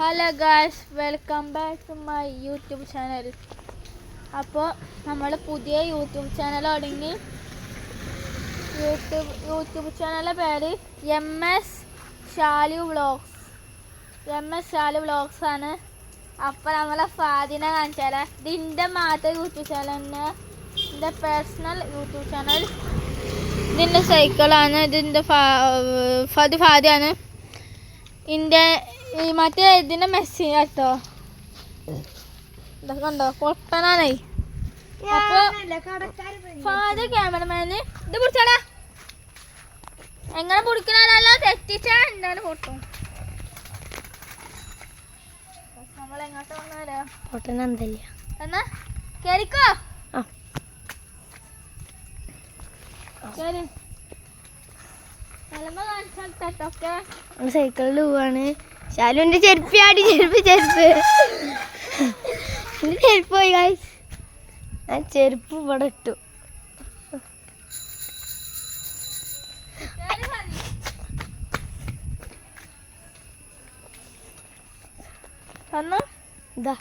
Hello guys, welcome back to my YouTube channel. അപ്പോൾ നമ്മൾ പുതിയ യൂട്യൂബ് ചാനൽ തുടങ്ങി. യൂട്യൂബ് ചാനലിൻ്റെ പേര് MS ഷാലു വ്ളോഗ്സ് ആണ്. അപ്പോൾ നമ്മളെ ഫാദിനെ കാണിച്ചാൽ ഇതിൻ്റെ മാത്രം യൂട്യൂബ് ചാനൽ തന്നെ, ഇതിൻ്റെ പേഴ്സണൽ യൂട്യൂബ് ചാനൽ. ഇതിൻ്റെ സൈക്കിളാണ്, ഇതിൻ്റെ ഫാദിയാണ്. ഈ മറ്റേ ഇതിൻ്റെ മെസ്സിൻ കേട്ടോ, ഇതൊക്കെ ഉണ്ടോ പൊട്ടനാണേ. അപ്പൊ ഫാദർ ക്യാമറമാന് ഇത് പിടിച്ചാടാ, എങ്ങനെ പിടിക്കണല്ലോ തെറ്റിച്ചാ എന്താണ് പൊട്ടും. നമ്മൾ എങ്ങോട്ട് വന്നാലോ പൊട്ടനെന്തല്ല എന്നാ കേറിക്കോ. സൈക്കിളിൽ പോവാണ്. ശാലുവിന്റെ ചെരുപ്പ് പോയി ഗായ്സ്. ഞാൻ ചെരുപ്പ് ഇവിടെ ഇട്ടു. ഇതാ